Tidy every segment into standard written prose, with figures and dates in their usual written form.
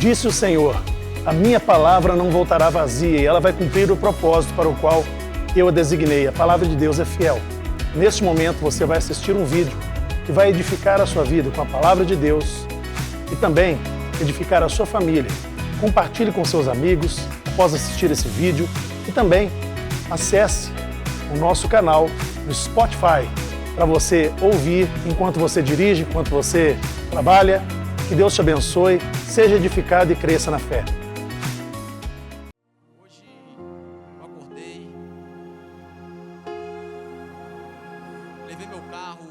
Disse o Senhor: a minha palavra não voltará vazia e ela vai cumprir o propósito para o qual eu a designei. A palavra de Deus é fiel. Neste momento você vai assistir um vídeo que vai edificar a sua vida com a palavra de Deus e também edificar a sua família. Compartilhe com seus amigos após assistir esse vídeo e também acesse o nosso canal no Spotify para você ouvir enquanto você dirige, enquanto você trabalha. Que Deus te abençoe, seja edificado e cresça na fé. Hoje eu acordei, levei meu carro,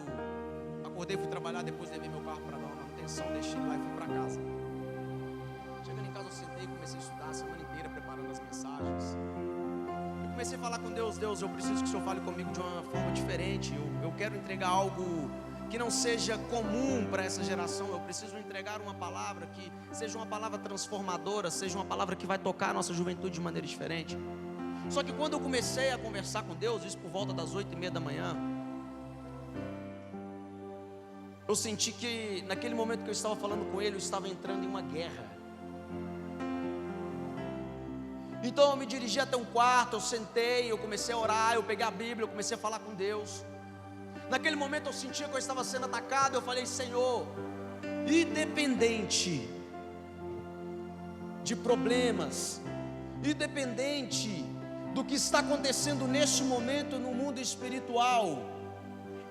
acordei, fui trabalhar, depois levei meu carro para dar uma manutenção, deixei lá e fui para casa. Chegando em casa eu sentei, comecei a estudar a semana inteira, preparando as mensagens. Eu comecei a falar com Deus: Deus, eu preciso que o Senhor fale comigo de uma forma diferente. Eu quero entregar algo que não seja comum para essa geração. Eu preciso entregar uma palavra que seja uma palavra transformadora, seja uma palavra que vai tocar a nossa juventude de maneira diferente. Só que quando eu comecei a conversar com Deus, isso por volta das 8:30 da manhã, eu senti que naquele momento que eu estava falando com Ele, eu estava entrando em uma guerra. Então eu me dirigi até um quarto, eu sentei, eu comecei a orar, eu peguei a Bíblia, eu comecei a falar com Deus. Naquele momento eu sentia que eu estava sendo atacado. Eu falei: Senhor, independente de problemas, independente do que está acontecendo neste momento no mundo espiritual,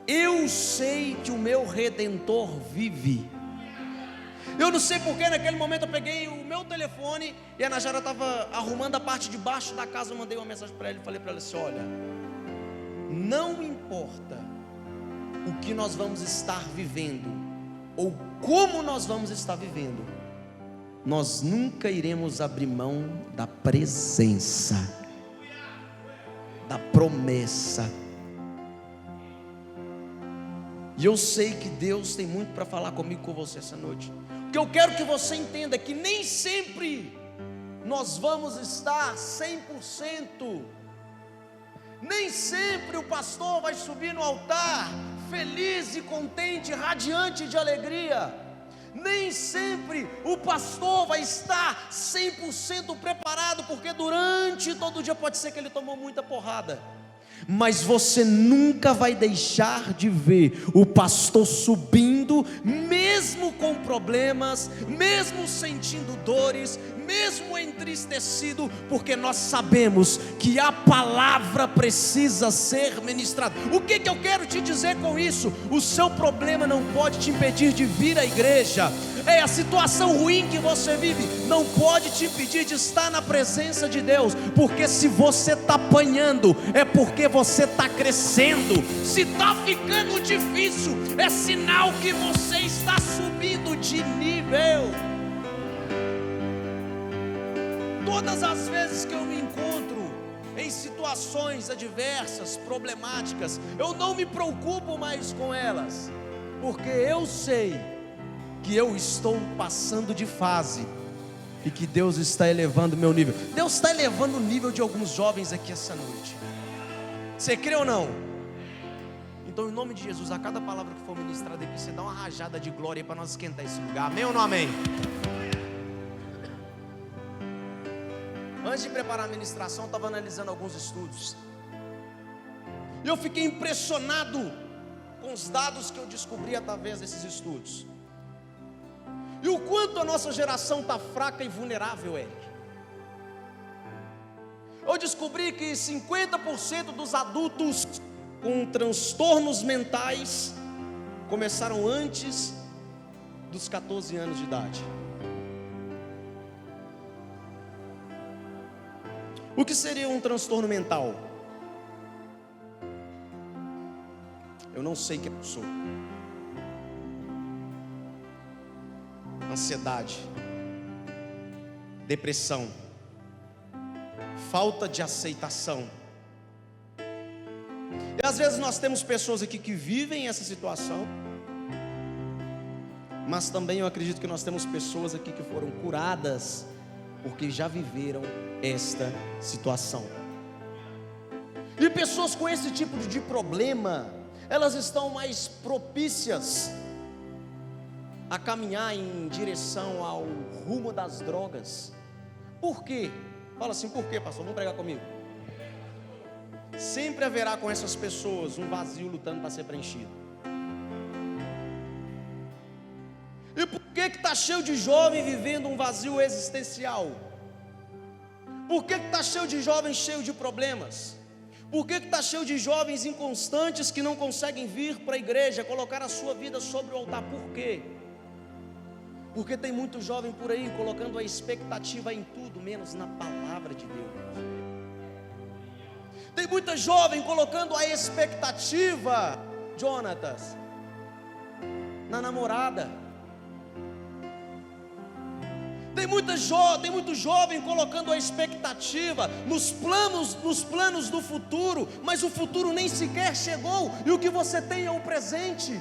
eu sei que o meu Redentor vive. Eu não sei porque naquele momento eu peguei o meu telefone e a Najara estava arrumando a parte de baixo da casa. Eu mandei uma mensagem para ela e falei para ela assim: olha, não importa o que nós vamos estar vivendo, ou como nós vamos estar vivendo, nós nunca iremos abrir mão da presença, da promessa. E eu sei que Deus tem muito para falar comigo, com você essa noite. O que eu quero que você entenda é que nem sempre nós vamos estar 100%. Nem sempre o pastor vai subir no altar feliz e contente, radiante de alegria. Nem sempre o pastor vai estar 100% preparado, porque durante todo o dia pode ser que ele tomou muita porrada. Mas você nunca vai deixar de ver o pastor subindo, mesmo com problemas, mesmo sentindo dores, mesmo entristecido, porque nós sabemos que a palavra precisa ser ministrada. O que eu quero te dizer com isso? O seu problema não pode te impedir de vir à igreja. A situação ruim que você vive não pode te impedir de estar na presença de Deus, porque se você está apanhando, é porque você está crescendo. Se está ficando difícil, é sinal que você está subindo de nível. Todas as vezes que eu me encontro em situações adversas, problemáticas, eu não me preocupo mais com elas, porque eu sei que eu estou passando de fase e que Deus está elevando o meu nível. Deus está elevando o nível de alguns jovens aqui essa noite. Você crê ou não? Então, em nome de Jesus, a cada palavra que for ministrada aqui, você dá uma rajada de glória para nós esquentar esse lugar. Amém ou não amém? Antes de preparar a ministração, eu estava analisando alguns estudos, e eu fiquei impressionado com os dados que eu descobri através desses estudos. E o quanto a nossa geração está fraca e vulnerável, Eric. Eu descobri que 50% dos adultos com transtornos mentais começaram antes dos 14 anos de idade. O que seria um transtorno mental? Eu não sei o que eu sou. Ansiedade, depressão, falta de aceitação. E às vezes nós temos pessoas aqui que vivem essa situação, mas também eu acredito que nós temos pessoas aqui que foram curadas porque já viveram esta situação. E pessoas com esse tipo de problema, elas estão mais propícias a caminhar em direção ao rumo das drogas. Por quê? Fala assim, por quê, pastor? Vamos pregar comigo. Sempre haverá com essas pessoas um vazio lutando para ser preenchido. E por que está cheio de jovem vivendo um vazio existencial? Por que está cheio de jovens cheio de problemas? Por que está cheio de jovens inconstantes que não conseguem vir para a igreja, colocar a sua vida sobre o altar? Por quê? Porque tem muito jovem por aí colocando a expectativa em tudo, menos na palavra de Deus. Tem muita jovem colocando a expectativa, Jonatas, na namorada. Tem muito jovem colocando a expectativa nos planos do futuro, mas o futuro nem sequer chegou, e o que você tem é o presente.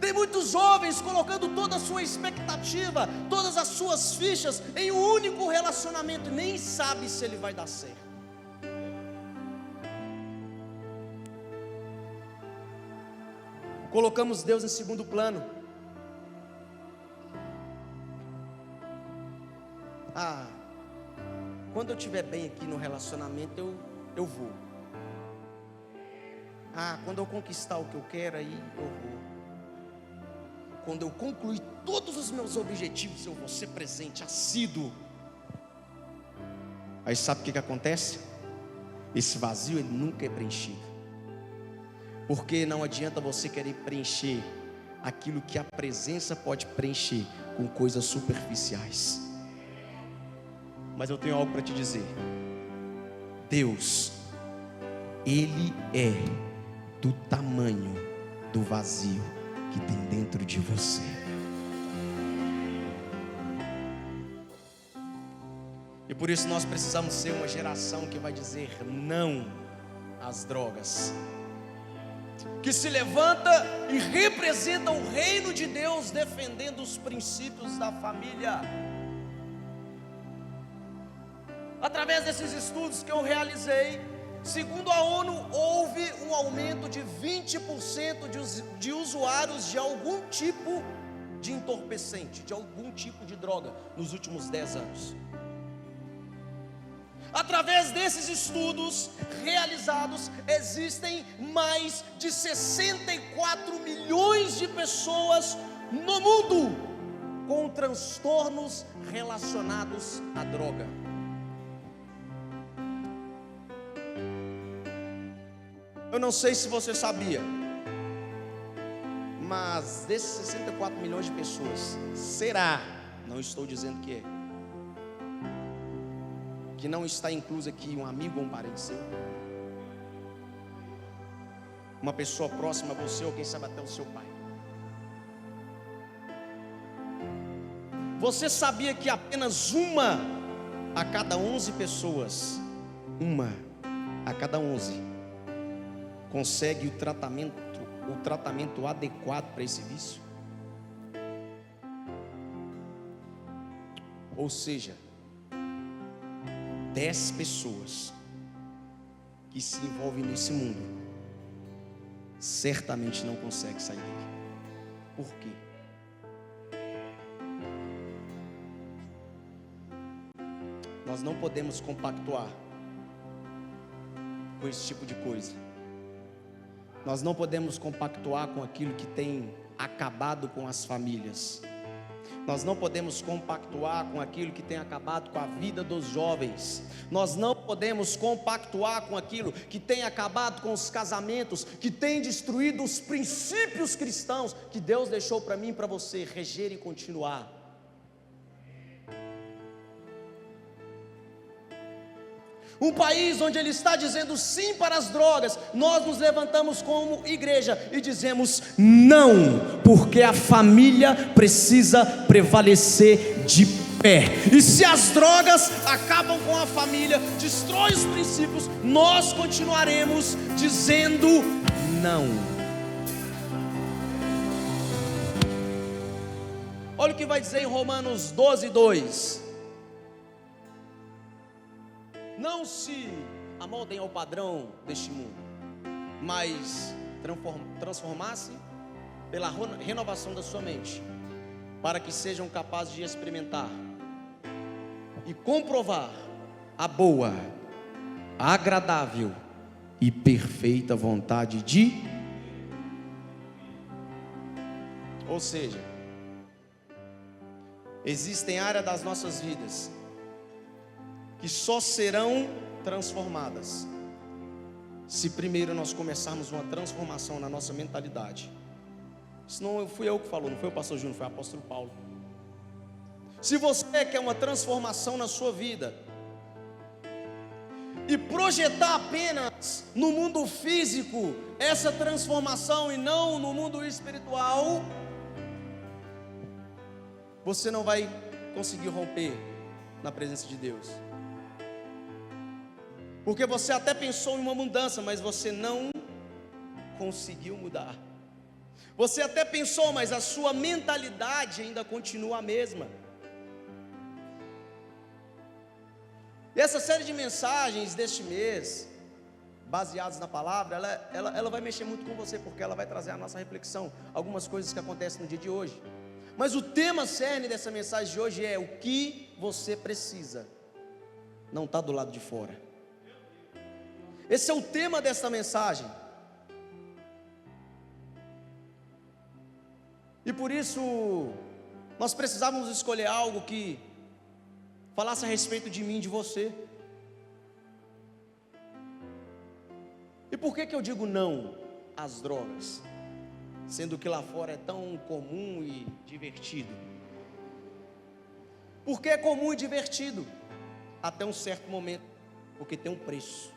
Tem muitos jovens colocando toda a sua expectativa, todas as suas fichas em um único relacionamento, e nem sabe se ele vai dar certo. Colocamos Deus em segundo plano. Quando eu estiver bem aqui no relacionamento, eu vou. Quando eu conquistar o que eu quero, aí eu vou. Quando eu concluir todos os meus objetivos, eu vou ser presente, assíduo. Aí sabe o que acontece? Esse vazio, ele nunca é preenchido. Porque não adianta você querer preencher aquilo que a presença pode preencher com coisas superficiais. Mas eu tenho algo para te dizer. Deus, Ele é do tamanho do vazio que tem dentro de você. E por isso nós precisamos ser uma geração que vai dizer não às drogas, que se levanta e representa o reino de Deus, defendendo os princípios da família. Através desses estudos que eu realizei, segundo a ONU, houve um aumento de 20% de usuários de algum tipo de entorpecente, de algum tipo de droga, nos últimos 10 anos. Através desses estudos realizados, existem mais de 64 milhões de pessoas no mundo com transtornos relacionados à droga. Eu não sei se você sabia, mas desses 64 milhões de pessoas, não estou dizendo que é, que não está incluso aqui um amigo ou um parente seu, uma pessoa próxima a você, ou quem sabe até o seu pai. Você sabia que apenas uma a cada 11 pessoas, consegue o tratamento adequado para esse vício? Ou seja, 10 pessoas que se envolvem nesse mundo certamente não conseguem sair dele. Por quê? Nós não podemos compactuar com esse tipo de coisa. Nós não podemos compactuar com aquilo que tem acabado com as famílias. Nós não podemos compactuar com aquilo que tem acabado com a vida dos jovens. Nós não podemos compactuar com aquilo que tem acabado com os casamentos, que tem destruído os princípios cristãos que Deus deixou para mim e para você reger e continuar. Um país onde Ele está dizendo sim para as drogas, nós nos levantamos como igreja e dizemos não, porque a família precisa prevalecer de pé. E se as drogas acabam com a família, destrói os princípios, nós continuaremos dizendo não. Olha o que vai dizer em Romanos 12:2. Não se amoldem ao padrão deste mundo, mas transformar-se pela renovação da sua mente, para que sejam capazes de experimentar e comprovar a boa, a agradável e perfeita vontade de. Ou seja, existem áreas das nossas vidas que só serão transformadas se primeiro nós começarmos uma transformação na nossa mentalidade. Isso não fui eu que falou, não foi o pastor Júnior, foi o apóstolo Paulo. Se você quer uma transformação na sua vida e projetar apenas no mundo físico essa transformação e não no mundo espiritual, você não vai conseguir romper na presença de Deus. Porque você até pensou em uma mudança, mas você não conseguiu mudar. Você até pensou, mas a sua mentalidade ainda continua a mesma. E essa série de mensagens deste mês, baseadas na palavra, ela vai mexer muito com você, porque ela vai trazer a nossa reflexão, algumas coisas que acontecem no dia de hoje. Mas o tema cerne dessa mensagem de hoje é: o que você precisa não está do lado de fora. Esse é o tema desta mensagem. E por isso nós precisávamos escolher algo que falasse a respeito de mim, de você. E por que eu digo não às drogas, sendo que lá fora é tão comum e divertido? Porque é comum e divertido até um certo momento, porque tem um preço.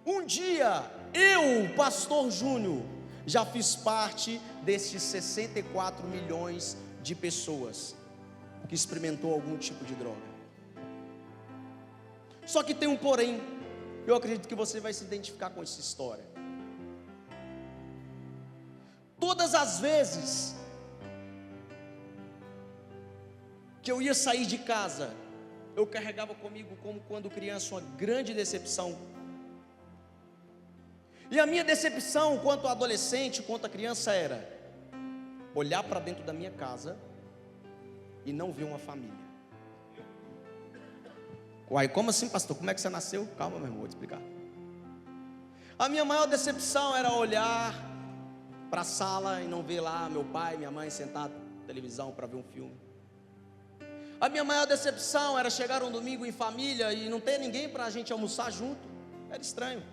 Um dia eu, pastor Júnior, já fiz parte destes 64 milhões de pessoas que experimentou algum tipo de droga. Só que tem um porém. Eu acredito que você vai se identificar com essa história. Todas as vezes que eu ia sair de casa, eu carregava comigo, como quando criança, uma grande decepção. E a minha decepção quanto adolescente, quanto a criança, era olhar para dentro da minha casa e não ver uma família. Uai, como assim, pastor? Como é que você nasceu? Calma, meu irmão, vou te explicar. A minha maior decepção era olhar para a sala e não ver lá meu pai, minha mãe sentados na televisão para ver um filme. A minha maior decepção era chegar um domingo em família e não ter ninguém para a gente almoçar junto. Era estranho.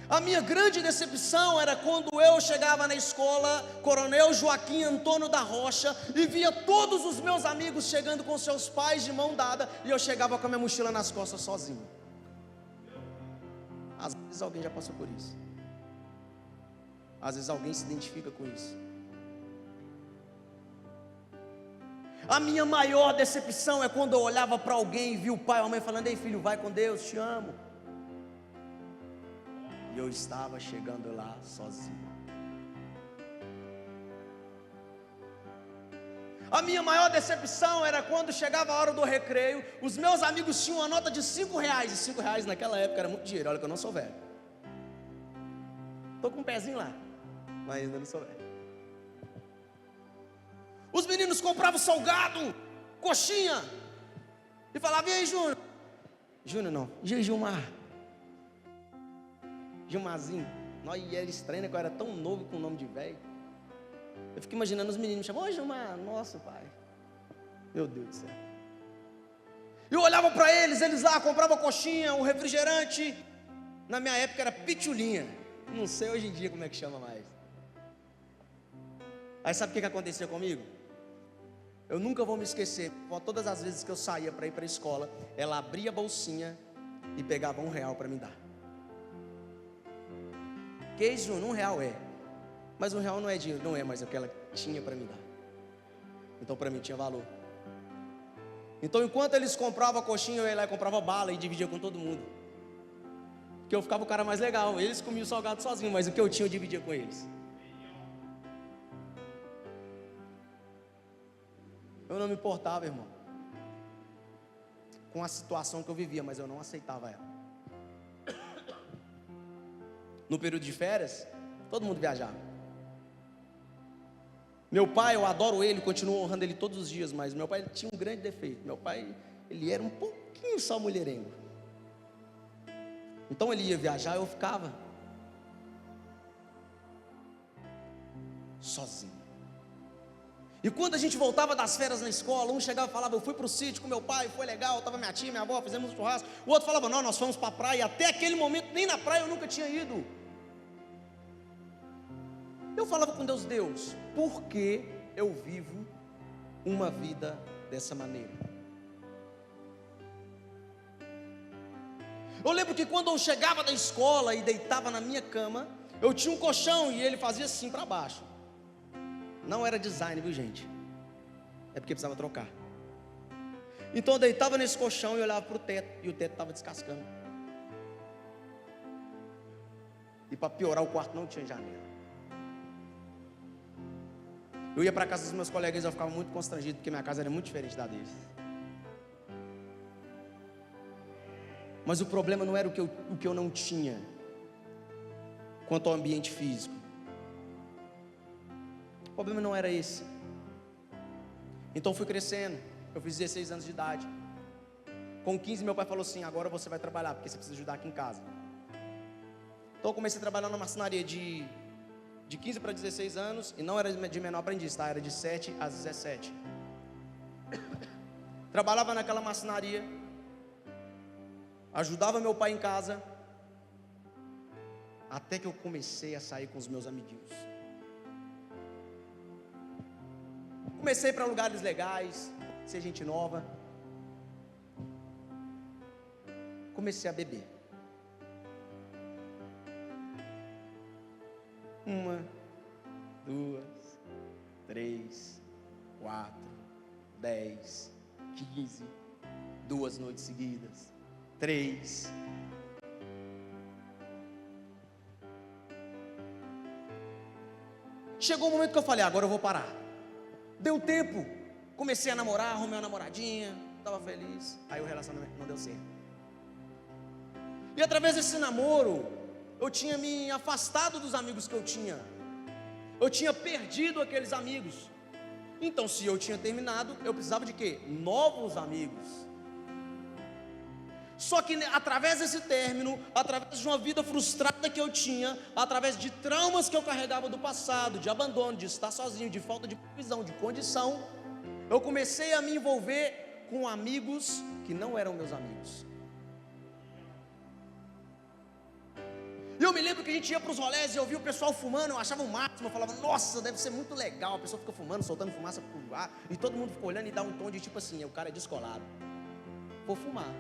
A minha grande decepção era quando eu chegava na escola Coronel Joaquim Antônio da Rocha e via todos os meus amigos chegando com seus pais de mão dada, e eu chegava com a minha mochila nas costas sozinho. Às vezes alguém já passou por isso. Às vezes alguém se identifica com isso. A minha maior decepção é quando eu olhava para alguém e via o pai ou a mãe falando: ei filho, vai com Deus, te amo. E eu estava chegando lá sozinho. A minha maior decepção era quando chegava a hora do recreio, os meus amigos tinham uma nota de R$5, e R$5 naquela época era muito dinheiro. Olha que eu não sou velho. Estou com um pezinho lá, mas ainda não sou velho. Os meninos compravam salgado, coxinha, e falavam: e aí, Júnior? Júnior não, Gilmar. Gilmarzinho. Nós era estranho, né? Que eu era tão novo com o nome de velho. Eu fico imaginando os meninos me chamando: ô Gilmar, nossa pai. Meu Deus do céu. Eu olhava para eles lá compravam coxinha, um refrigerante. Na minha época era pitulinha. Não sei hoje em dia como é que chama mais. Aí sabe o que acontecia comigo? Eu nunca vou me esquecer. Todas as vezes que eu saía para ir para a escola, ela abria a bolsinha e pegava R$1 para me dar. Que isso, R$1 é. Mas R$1 não é dinheiro, não é mais o que ela tinha para me dar. Então para mim tinha valor. Então enquanto eles compravam a coxinha, eu ia lá e comprava bala e dividia com todo mundo. Porque eu ficava o cara mais legal. Eles comiam o salgado sozinho, mas o que eu tinha eu dividia com eles. Eu não me importava, irmão, com a situação que eu vivia, mas eu não aceitava ela. no período de férias, todo mundo viajava. Meu pai, eu adoro ele, continuo honrando ele todos os dias, mas meu pai tinha um grande defeito. Meu pai, ele era um pouquinho só mulherengo. Então ele ia viajar, eu ficava sozinho. E quando a gente voltava das férias na escola, um chegava e falava: eu fui para o sítio com meu pai, foi legal, estava minha tia, minha avó, fizemos um churrasco. O outro falava: não, nós fomos para a praia. E até aquele momento, nem na praia eu nunca tinha ido. Eu falava com Deus: Deus, por que eu vivo uma vida dessa maneira? Eu lembro que quando eu chegava da escola e deitava na minha cama, eu tinha um colchão e ele fazia assim para baixo. Não era design, viu, gente? É porque precisava trocar. Então eu deitava nesse colchão e olhava para o teto, e o teto estava descascando. E para piorar, o quarto não tinha janela. Eu ia para a casa dos meus colegas e eu ficava muito constrangido, porque minha casa era muito diferente da deles. Mas o problema não era o que eu não tinha quanto ao ambiente físico. O problema não era esse. Então eu fui crescendo. Eu fiz 16 anos de idade. Com 15 meu pai falou assim: agora você vai trabalhar, porque você precisa ajudar aqui em casa. Então eu comecei a trabalhar na marcenaria de 15 para 16 anos. E não era de menor aprendiz, tá? Era de 7 a 17. Trabalhava naquela marcenaria, ajudava meu pai em casa, até que eu comecei a sair com os meus amiguinhos. Comecei para lugares legais, ser gente nova. Comecei a beber. 1, 2, 3, 4, 10, 15, 2 noites seguidas, 3. Chegou um momento que eu falei: agora eu vou parar. Deu tempo, comecei a namorar, arrumei uma namoradinha, estava feliz. Aí o relacionamento não deu certo. E através desse namoro, eu tinha me afastado dos amigos que eu tinha. Eu tinha perdido aqueles amigos. Então, se eu tinha terminado, eu precisava de quê? Novos amigos. Só que através desse término, através de uma vida frustrada que eu tinha, através de traumas que eu carregava do passado, de abandono, de estar sozinho, de falta de visão, de condição, eu comecei a me envolver com amigos que não eram meus amigos. E eu me lembro que a gente ia para os rolés e eu via o pessoal fumando, eu achava o máximo, eu falava: nossa, deve ser muito legal, a pessoa fica fumando, soltando fumaça pro ar, e todo mundo fica olhando e dá um tom de tipo assim: o cara é descolado, vou fumar.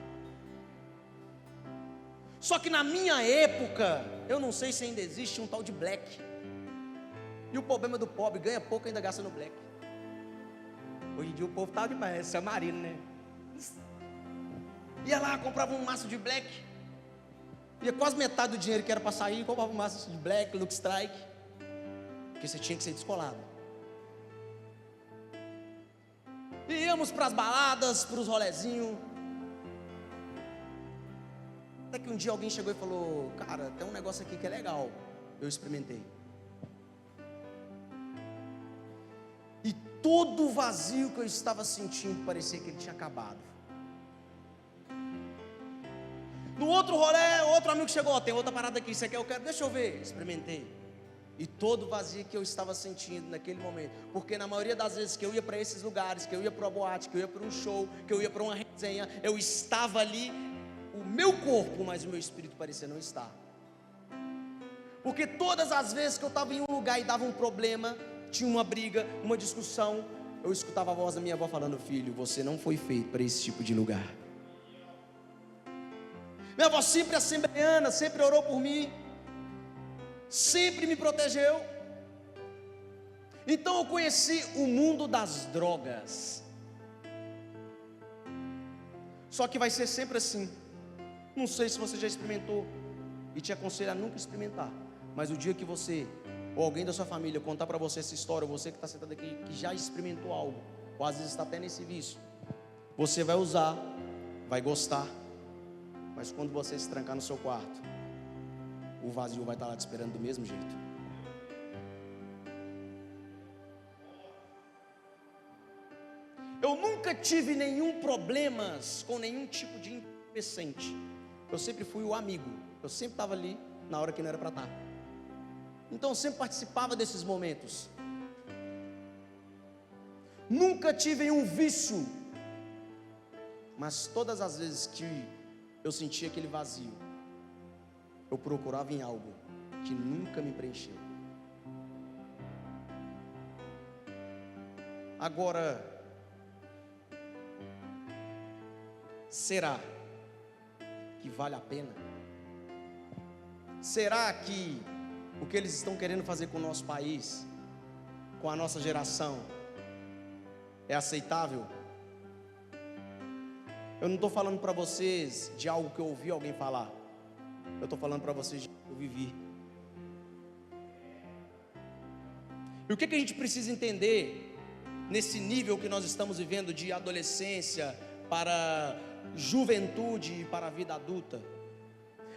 Só que na minha época, eu não sei se ainda existe um tal de black. E o problema do pobre: ganha pouco e ainda gasta no black. Hoje em dia o povo tá demais, é Samarino, né? Ia lá, comprava um maço de black, ia quase metade do dinheiro que era para sair, comprava um maço de black, Lux Strike, porque você tinha que ser descolado. E íamos para as baladas, para os rolezinhos. Até que um dia alguém chegou e falou: cara, tem um negócio aqui que é legal. Eu experimentei. E todo o vazio que eu estava sentindo parecia que ele tinha acabado. No outro rolê, outro amigo chegou: tem outra parada aqui, você quer? Eu quero, deixa eu ver. Experimentei. E todo o vazio que eu estava sentindo naquele momento, porque na maioria das vezes que eu ia para esses lugares, que eu ia para uma boate, que eu ia para um show, que eu ia para uma resenha, eu estava ali, o meu corpo, mas o meu espírito parecia não estar. Porque todas as vezes que eu estava em um lugar e dava um problema, tinha uma briga, uma discussão, eu escutava a voz da minha avó falando: filho, você não foi feito para esse tipo de lugar. Minha avó sempre assembleana, sempre orou por mim, sempre me protegeu. Então eu conheci o mundo das drogas. Só que vai ser sempre assim. Não sei se você já experimentou, e te aconselho a nunca experimentar. Mas o dia que você, ou alguém da sua família, contar para você essa história, ou você que está sentado aqui, que já experimentou algo, ou às vezes está até nesse vício, você vai usar, vai gostar, mas quando você se trancar no seu quarto, o vazio vai estar lá te esperando do mesmo jeito. Eu nunca tive nenhum problemas com nenhum tipo de entorpecente. Eu sempre fui o amigo. Eu sempre estava ali na hora que não era para estar. Então eu sempre participava desses momentos. Nunca tive um vício. Mas todas as vezes que eu sentia aquele vazio, eu procurava em algo que nunca me preencheu. Agora, será que vale a pena? Será que o que eles estão querendo fazer com o nosso país, com a nossa geração, é aceitável? Eu não estou falando para vocês de algo que eu ouvi alguém falar. Eu estou falando para vocês de algo que eu vivi. E o que a gente precisa entender nesse nível que nós estamos vivendo de adolescência para juventude e para a vida adulta?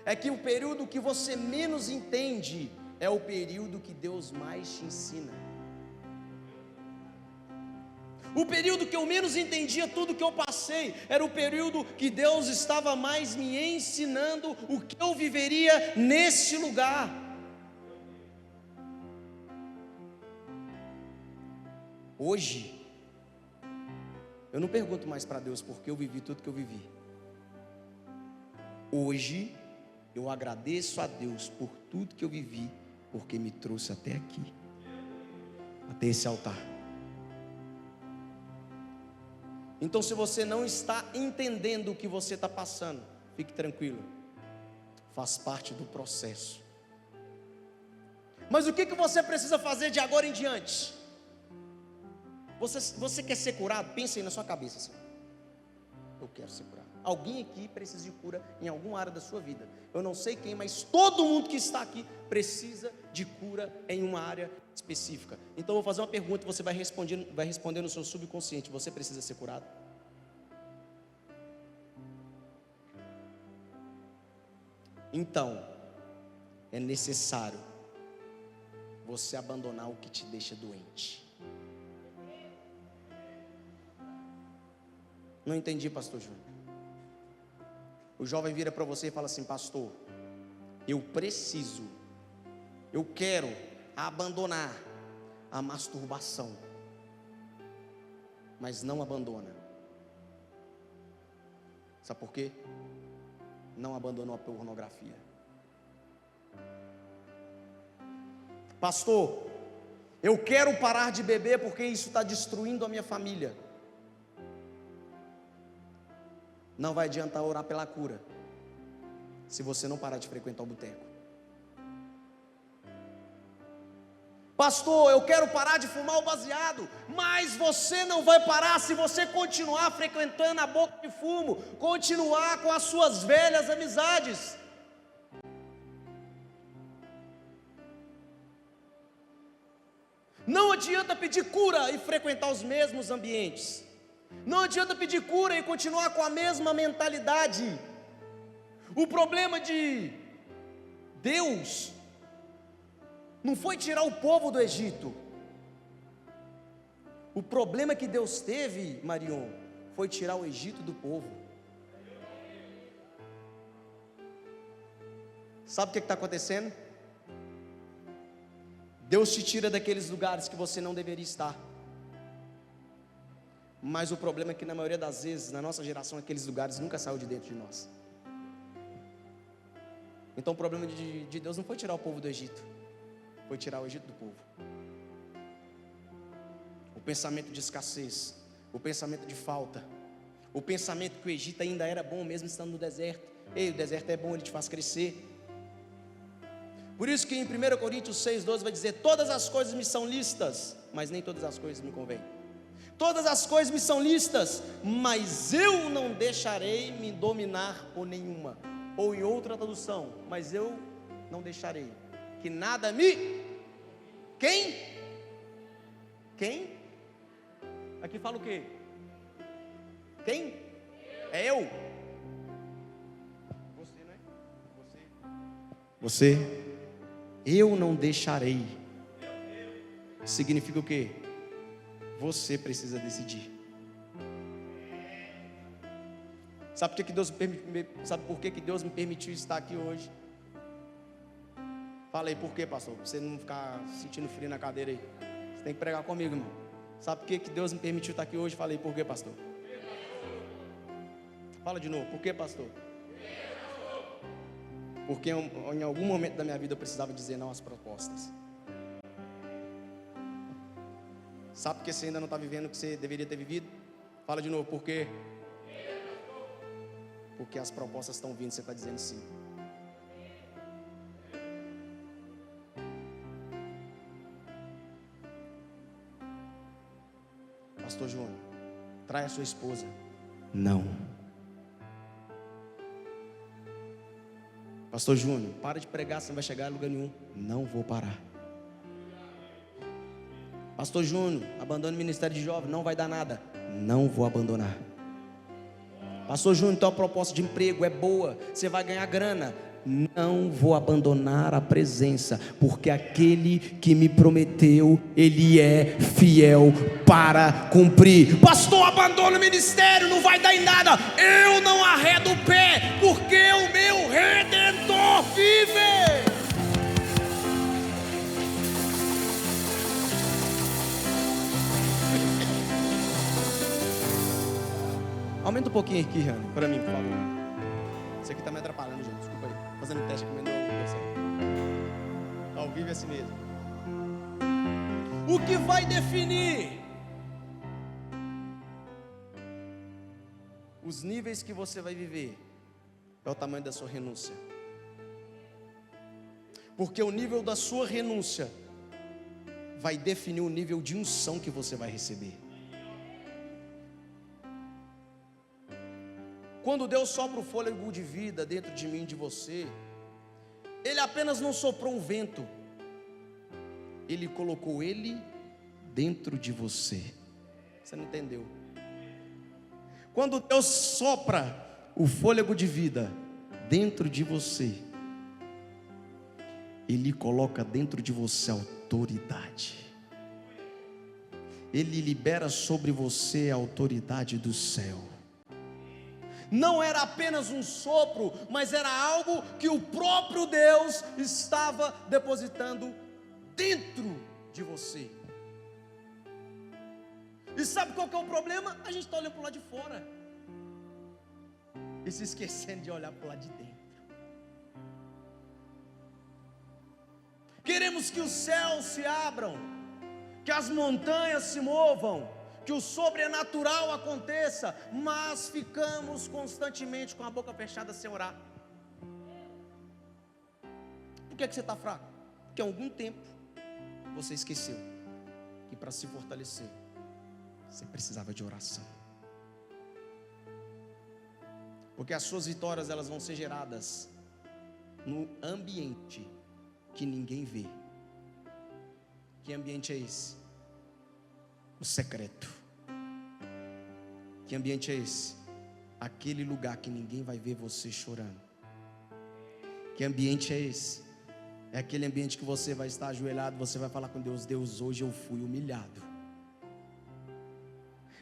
É que o período que você menos entende é o período que Deus mais te ensina. O período que eu menos entendia tudo que eu passei era o período que Deus estava mais me ensinando o que eu viveria neste lugar. Hoje, eu não pergunto mais para Deus porque eu vivi tudo que eu vivi. Hoje, eu agradeço a Deus por tudo que eu vivi, porque me trouxe até aqui, até esse altar. Então, se você não está entendendo o que você está passando, fique tranquilo, faz parte do processo. Mas o que você precisa fazer de agora em diante? Você quer ser curado? Pensa aí na sua cabeça assim: eu quero ser curado. Alguém aqui precisa de cura em alguma área da sua vida. Eu não sei quem, mas todo mundo que está aqui precisa de cura em uma área específica. Então eu vou fazer uma pergunta e você vai responder no seu subconsciente: você precisa ser curado? Então é necessário você abandonar o que te deixa doente. Não entendi, pastor Júnior. O jovem vira para você e fala assim: pastor, eu quero abandonar a masturbação, mas não abandona. Sabe por quê? Não abandonou a pornografia. Pastor, eu quero parar de beber porque isso está destruindo a minha família. Não vai adiantar orar pela cura se você não parar de frequentar o boteco. Pastor, eu quero parar de fumar o baseado, mas você não vai parar se você continuar frequentando a boca de fumo, continuar com as suas velhas amizades. Não adianta pedir cura e frequentar os mesmos ambientes. Não adianta pedir cura e continuar com a mesma mentalidade. O problema de Deus não foi tirar o povo do Egito. O problema que Deus teve, Marion, foi tirar o Egito do povo. Sabe o que está acontecendo? Deus te tira daqueles lugares que você não deveria estar. Mas o problema é que na maioria das vezes, na nossa geração, aqueles lugares nunca saíram de dentro de nós. Então o problema de Deus não foi tirar o povo do Egito, foi tirar o Egito do povo. O pensamento de escassez, o pensamento de falta, o pensamento que o Egito ainda era bom mesmo estando no deserto. Ei, o deserto é bom, ele te faz crescer. Por isso que em 1 Coríntios 6,12 vai dizer: todas as coisas me são lícitas, mas nem todas as coisas me convêm. Todas as coisas me são lícitas, mas eu não deixarei me dominar por nenhuma. Ou em outra tradução: mas eu não deixarei que nada me... Quem? Aqui fala o quê? Quem? É eu. Você, não é? Você. eu não deixarei. Significa o quê? Você precisa decidir. Sabe por que Deus me permitiu estar aqui hoje? Falei, por quê, pastor? Pra você não ficar sentindo frio na cadeira aí. Você tem que pregar comigo, irmão. Sabe por que Deus me permitiu estar aqui hoje? Falei, por quê, pastor? Fala de novo, por quê, pastor? Porque em algum momento da minha vida eu precisava dizer não às propostas. Sabe por que você ainda não está vivendo o que você deveria ter vivido? Fala de novo, por quê? Porque as propostas estão vindo, você está dizendo sim. Pastor Júnior, trai a sua esposa. Não. Pastor Júnior, para de pregar, você não vai chegar a lugar nenhum. Não vou parar. Pastor Júnior, abandone o ministério de jovem, não vai dar nada. Não vou abandonar. Pastor Júnior, tua proposta de emprego é boa, você vai ganhar grana. Não vou abandonar a presença, porque aquele que me prometeu, ele é fiel para cumprir. Pastor, abandona o ministério, não vai dar em nada. Eu não arredo o pé, porque o meu Redentor vive. Aumenta um pouquinho aqui, Rani, para mim, por favor. Isso aqui está me atrapalhando, gente. Desculpa aí. Fazendo um teste aqui, mas não deu certo. Ao vivo é assim mesmo. O que vai definir os níveis que você vai viver é o tamanho da sua renúncia. Porque o nível da sua renúncia vai definir o nível de unção que você vai receber. Quando Deus sopra o fôlego de vida dentro de mim e de você, Ele apenas não soprou um vento, Ele colocou Ele dentro de você. Você não entendeu? Quando Deus sopra o fôlego de vida dentro de você, Ele coloca dentro de você autoridade. Ele libera sobre você a autoridade do céu. Não era apenas um sopro, mas era algo que o próprio Deus estava depositando dentro de você. E sabe qual que é o problema? A gente está olhando para o lado de fora e se esquecendo de olhar para o lado de dentro. Queremos que os céus se abram, que as montanhas se movam, que o sobrenatural aconteça, mas ficamos constantemente com a boca fechada sem orar. Por que você está fraco? Porque em algum tempo você esqueceu que para se fortalecer você precisava de oração. Porque as suas vitórias elas vão ser geradas no ambiente que ninguém vê. Que ambiente é esse? O secreto. Que ambiente é esse? Aquele lugar que ninguém vai ver você chorando. Que ambiente é esse? É aquele ambiente que você vai estar ajoelhado, você vai falar com Deus: Deus, hoje eu fui humilhado,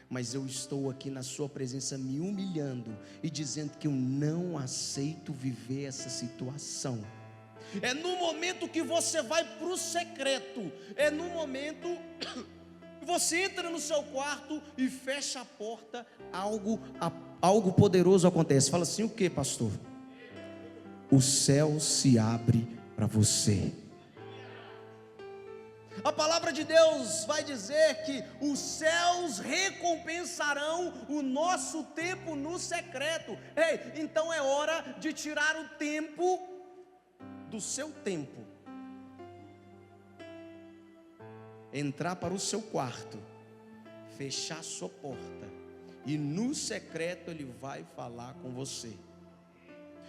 mas eu estou aqui na sua presença me humilhando e dizendo que eu não aceito viver essa situação. É no momento que você vai para o secreto, é no momento você entra no seu quarto e fecha a porta, algo poderoso acontece. Fala assim: o que, pastor? O céu se abre para você. A palavra de Deus vai dizer que os céus recompensarão o nosso tempo no secreto. Ei, então é hora de tirar o tempo do seu tempo, entrar para o seu quarto, fechar a sua porta, e no secreto Ele vai falar com você.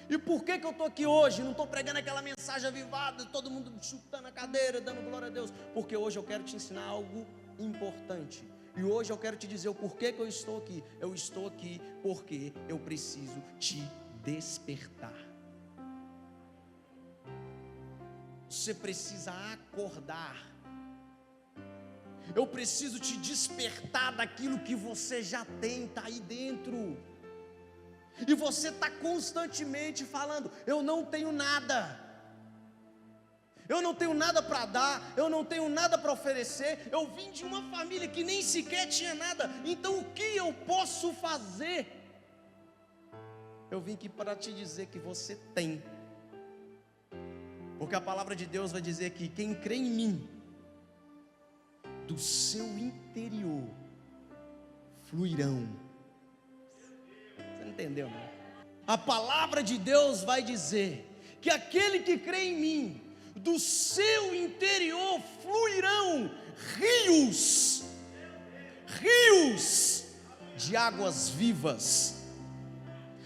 E por que eu estou aqui hoje? Não estou pregando aquela mensagem avivada, todo mundo chutando a cadeira, dando glória a Deus. Porque hoje eu quero te ensinar algo importante. E hoje eu quero te dizer o porquê que eu estou aqui. Eu estou aqui porque eu preciso te despertar. Você precisa acordar. Eu preciso te despertar daquilo que você já tem, está aí dentro. E você está constantemente falando: eu não tenho nada. Eu não tenho nada para dar, eu não tenho nada para oferecer. Eu vim de uma família que nem sequer tinha nada. Então o que eu posso fazer? Eu vim aqui para te dizer que você tem. Porque a palavra de Deus vai dizer que quem crê em mim, do seu interior fluirão. Você não entendeu, não? A palavra de Deus vai dizer que aquele que crê em mim, do seu interior fluirão rios de águas vivas.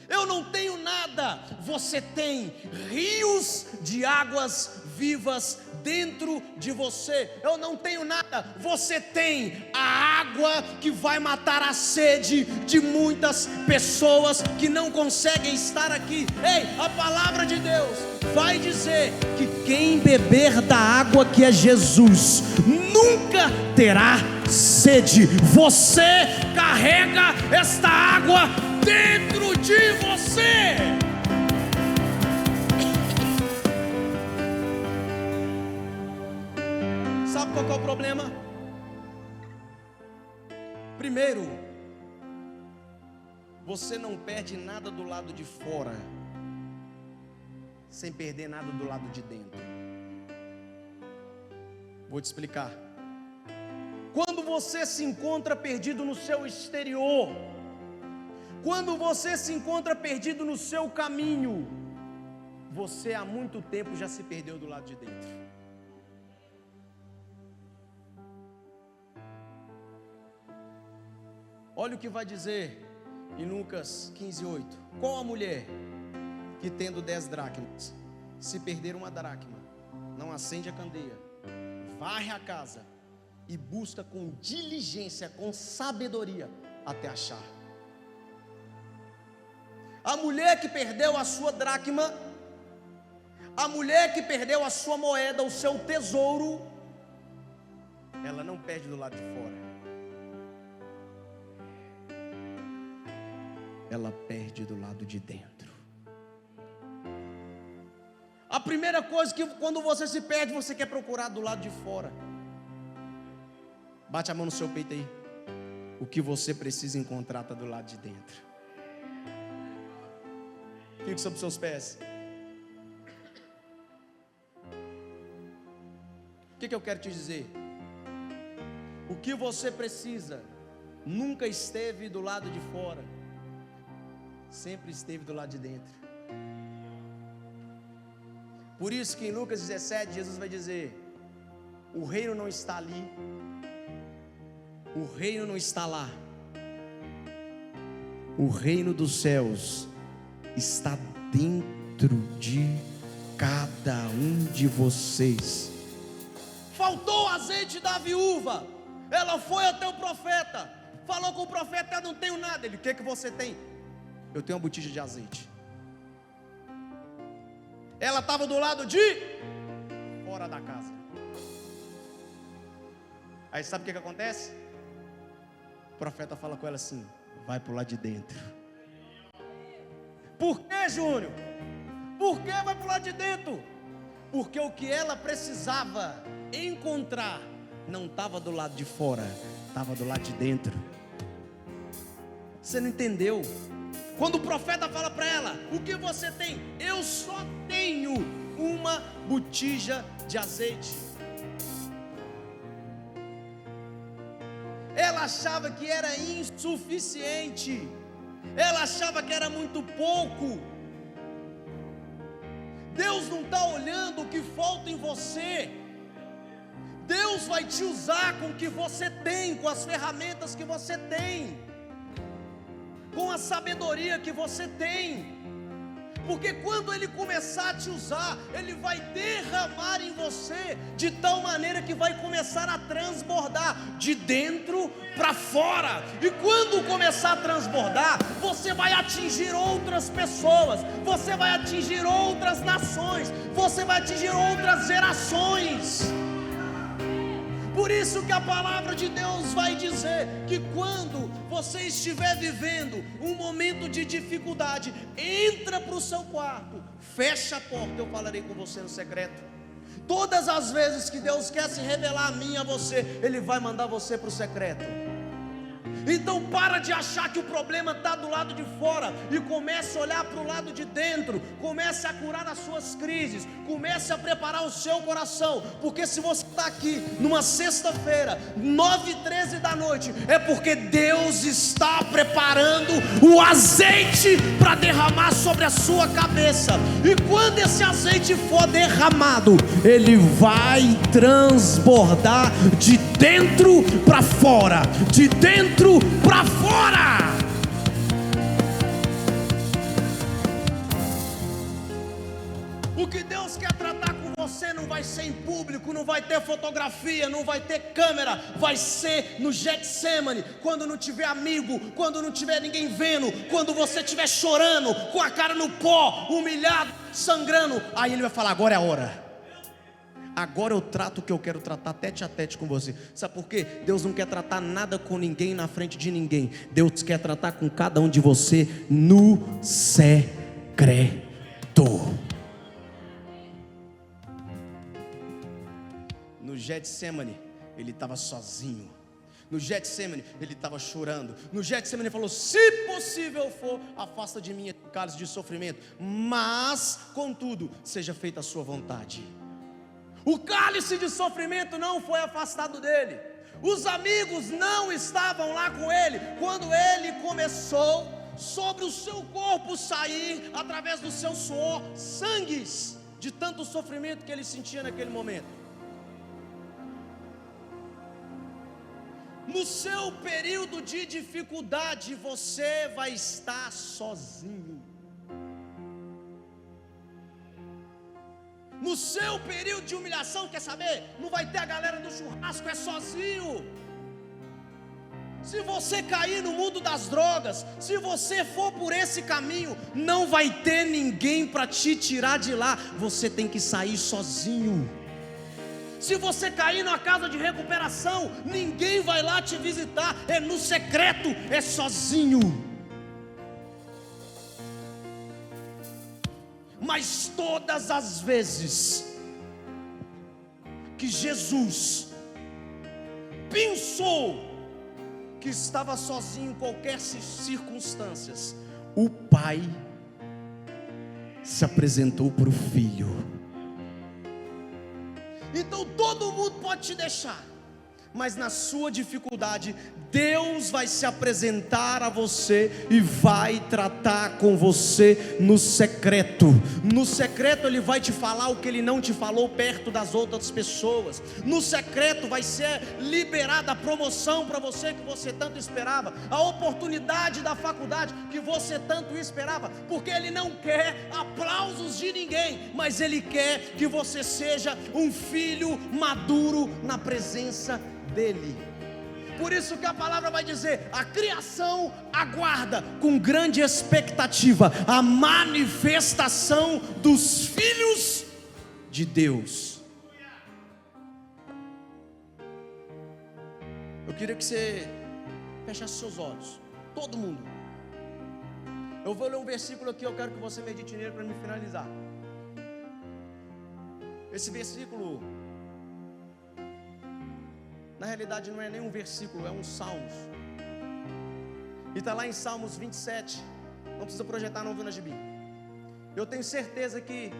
Eu não tenho nada, você tem rios de águas vivas dentro de você. Eu não tenho nada, você tem a água que vai matar a sede de muitas pessoas que não conseguem estar aqui. Ei, a palavra de Deus vai dizer que quem beber da água que é Jesus nunca terá sede. Você carrega esta água dentro de você. Sabe qual é o problema? Primeiro, você não perde nada do lado de fora sem perder nada do lado de dentro. Vou te explicar. Quando você se encontra perdido no seu exterior, quando você se encontra perdido no seu caminho, você há muito tempo já se perdeu do lado de dentro. Olha o que vai dizer em Lucas 15:8. Qual a mulher que tendo 10 dracmas, se perder uma dracma, não acende a candeia, varre a casa e busca com diligência, com sabedoria, até achar? A mulher que perdeu a sua dracma, a mulher que perdeu a sua moeda, o seu tesouro, ela não perde do lado de fora, ela perde do lado de dentro. A primeira coisa que quando você se perde, você quer procurar do lado de fora. Bate a mão no seu peito aí. O que você precisa encontrar está do lado de dentro. Fique sobre os seus pés. O que eu quero te dizer? O que você precisa nunca esteve do lado de fora, sempre esteve do lado de dentro. Por isso que em Lucas 17, Jesus vai dizer: o reino não está ali, o reino não está lá, o reino dos céus está dentro de cada um de vocês. Faltou o azeite da viúva, ela foi até o profeta, falou com o profeta: eu não tenho nada. Ele: o que você tem? Eu tenho uma botija de azeite. Ela estava do lado de fora da casa. Aí sabe o que acontece? O profeta fala com ela assim: vai para o lado de dentro. Por que, Júnior? Por que vai para o lado de dentro? Porque o que ela precisava encontrar não estava do lado de fora, estava do lado de dentro. Você não entendeu? Quando o profeta fala para ela: o que você tem? Eu só tenho uma botija de azeite. Ela achava que era insuficiente, ela achava que era muito pouco. Deus não está olhando o que falta em você. Deus vai te usar com o que você tem, com as ferramentas que você tem, com a sabedoria que você tem. porque quando Ele começar a te usar, Ele vai derramar em você de tal maneira que vai começar a transbordar de dentro para fora. E quando começar a transbordar, você vai atingir outras pessoas, você vai atingir outras nações, você vai atingir outras gerações. Por isso que a palavra de Deus vai dizer que quando você estiver vivendo um momento de dificuldade, entra para o seu quarto, fecha a porta, eu falarei com você no secreto. Todas as vezes que Deus quer se revelar a mim e a você, Ele vai mandar você para o secreto. Então para de achar que o problema está do lado de fora e comece a olhar para o lado de dentro. Comece a curar as suas crises, comece a preparar o seu coração, porque se você está aqui numa sexta-feira, 9h13 da noite, é porque Deus está preparando o azeite para derramar sobre a sua cabeça. E quando esse azeite for derramado, ele vai transbordar de dentro para fora, de dentro para fora. O que Deus quer tratar com você não vai ser em público, não vai ter fotografia, não vai ter câmera, vai ser no Getsemane, quando não tiver amigo, quando não tiver ninguém vendo, quando você estiver chorando, com a cara no pó, humilhado, sangrando, aí Ele vai falar: agora é a hora. Agora eu trato o que eu quero tratar tete a tete com você. Sabe por quê? Deus não quer tratar nada com ninguém na frente de ninguém. Deus quer tratar com cada um de você no secreto. No Getsemane, Ele estava sozinho. No Getsemane, Ele estava chorando. No Getsemane Ele falou: se possível for, afasta de mim esse cálice de sofrimento, mas contudo, seja feita a sua vontade. O cálice de sofrimento não foi afastado dele. Os amigos não estavam lá com ele quando ele começou sobre o seu corpo sair, através do seu suor, sangues de tanto sofrimento que ele sentia naquele momento. No seu período de dificuldade, você vai estar sozinho. No seu período de humilhação, quer saber? Não vai ter a galera do churrasco, é sozinho. Se você cair no mundo das drogas, se você for por esse caminho, não vai ter ninguém para te tirar de lá. Você tem que sair sozinho. Se você cair numa casa de recuperação, ninguém vai lá te visitar. É no secreto, é sozinho. Mas todas as vezes que Jesus pensou que estava sozinho em qualquer circunstâncias, o Pai se apresentou para o Filho. Então todo mundo pode te deixar, mas na sua dificuldade, Deus vai se apresentar a você e vai tratar com você no secreto. No secreto Ele vai te falar o que Ele não te falou perto das outras pessoas. No secreto vai ser liberada a promoção para você que você tanto esperava, a oportunidade da faculdade que você tanto esperava, porque Ele não quer aplausos de ninguém, mas Ele quer que você seja um filho maduro na presença dEle. Por isso que a palavra vai dizer: a criação aguarda com grande expectativa a manifestação dos filhos de Deus. Eu queria que você fechasse seus olhos, todo mundo. Eu vou ler um versículo aqui, eu quero que você medite nele para me finalizar. Esse versículo, na realidade não é nem um versículo, é um Salmos. E está lá em Salmos 27. Não precisa projetar, não, viu, na gibi. Eu tenho certeza que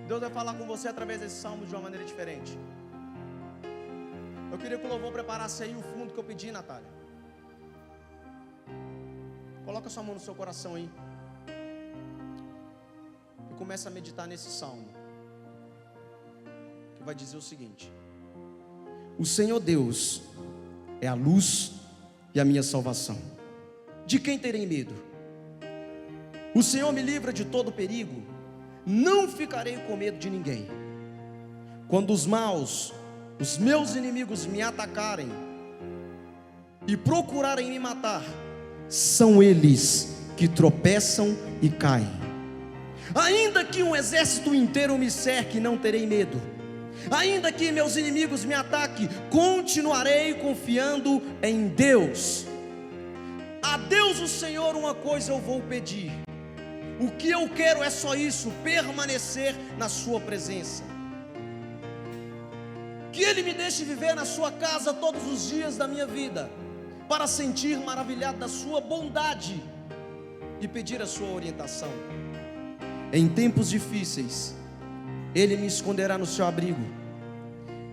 Deus vai falar com você através desse Salmo de uma maneira diferente. Eu queria que o louvor preparasse aí o fundo que eu pedi, Natália. Coloca sua mão no seu coração aí e começa a meditar nesse Salmo, que vai dizer o seguinte: o Senhor Deus é a luz e a minha salvação. De quem terei medo? O Senhor me livra de todo perigo, não ficarei com medo de ninguém. Quando os maus, os meus inimigos me atacarem e procurarem me matar, são eles que tropeçam e caem. Ainda que um exército inteiro me cerque, não terei medo. Ainda que meus inimigos me ataquem, continuarei confiando em Deus. A Deus o Senhor uma coisa eu vou pedir. O que eu quero é só isso, permanecer na sua presença. Que Ele me deixe viver na sua casa todos os dias da minha vida, para sentir maravilhado da sua bondade e pedir a sua orientação. Em tempos difíceis, Ele me esconderá no seu abrigo,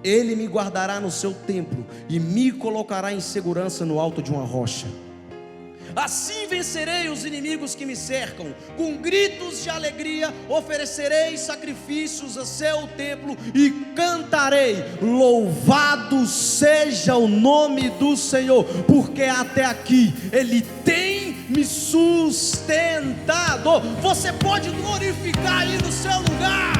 Ele me guardará no seu templo e me colocará em segurança no alto de uma rocha. Assim vencerei os inimigos que me cercam, com gritos de alegria oferecerei sacrifícios a seu templo e cantarei: louvado seja o nome do Senhor, porque até aqui Ele tem me sustentado. Você pode glorificar aí no seu lugar.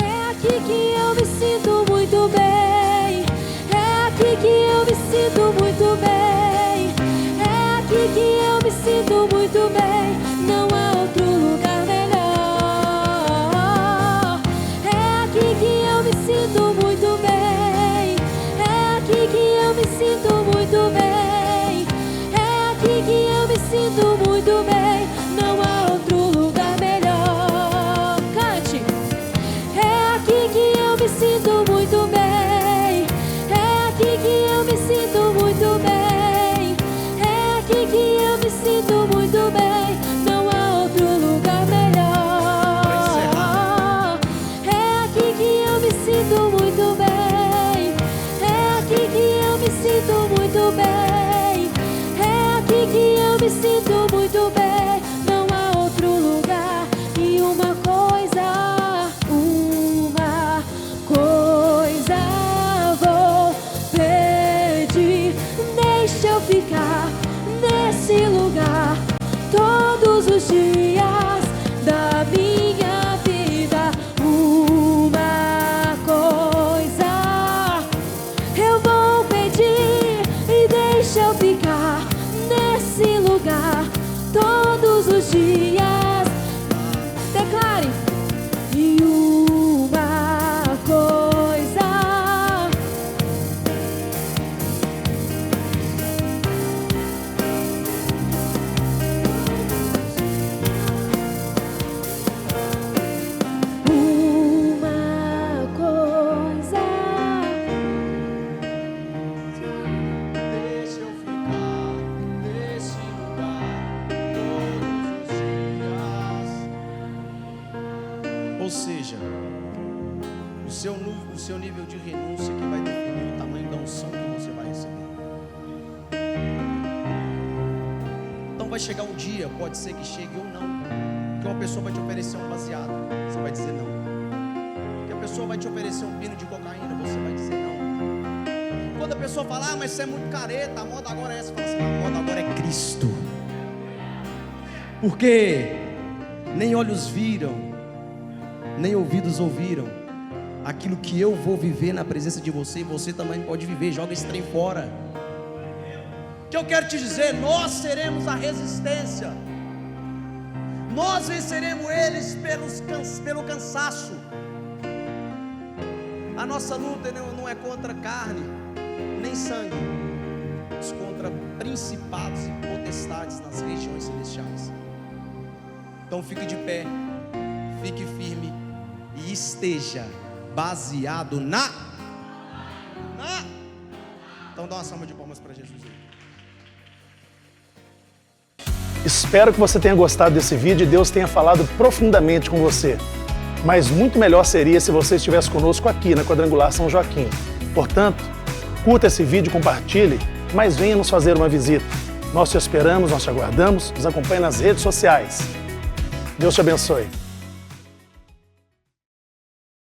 É aqui que eu me sinto muito bem. É aqui que eu me sinto muito bem. É aqui que eu me sinto muito bem. Não há outro lugar melhor. É aqui que eu me sinto muito bem. É aqui que eu me sinto muito bem. É aqui que eu me sinto muito bem. Não há outro lugar melhor. Cante. É aqui que eu me sinto muito bem. É aqui que eu me sinto muito bem. É aqui que eu me sinto muito bem. Não há outro lugar melhor. É aqui que eu me sinto muito bem. É aqui que eu me sinto muito bem. É aqui que eu me sinto muito bem. Não há outro lugar. E uma coisa vou pedir: deixa eu ficar nesse lugar todos os dias da minha vida. Uma coisa eu vou pedir e deixa eu ficar nesse lugar todos os dias. Declare. E uma coisa Deixa eu ficar nesse lugar todos os dias. Ou seja, o seu nível de renúncia que vai definir o tamanho da unção que você vai receber. Então vai chegar um dia, pode ser que chegue ou não, que uma pessoa vai te oferecer um baseado, você vai dizer não. Que a pessoa vai te oferecer um pino de cocaína, você vai dizer não. Quando a pessoa fala: mas você é muito careta, a moda agora é essa, fala assim: a moda agora é Cristo. Porque nem olhos viram, nem ouvidos ouviram aquilo que eu vou viver na presença de você, você também pode viver. Joga esse trem fora. Que eu quero te dizer, nós seremos a resistência, nós venceremos eles pelo cansaço. A nossa luta não é contra carne nem sangue, mas contra principados e potestades nas regiões celestiais. Então fique de pé, fique firme e esteja baseado na. Então dá uma salva de palmas para Jesus aí. Espero que você tenha gostado desse vídeo e Deus tenha falado profundamente com você. Mas muito melhor seria se você estivesse conosco aqui na Quadrangular São Joaquim. Portanto, curta esse vídeo, compartilhe, mas venha nos fazer uma visita. Nós te esperamos, nós te aguardamos, nos acompanhe nas redes sociais. Deus te abençoe.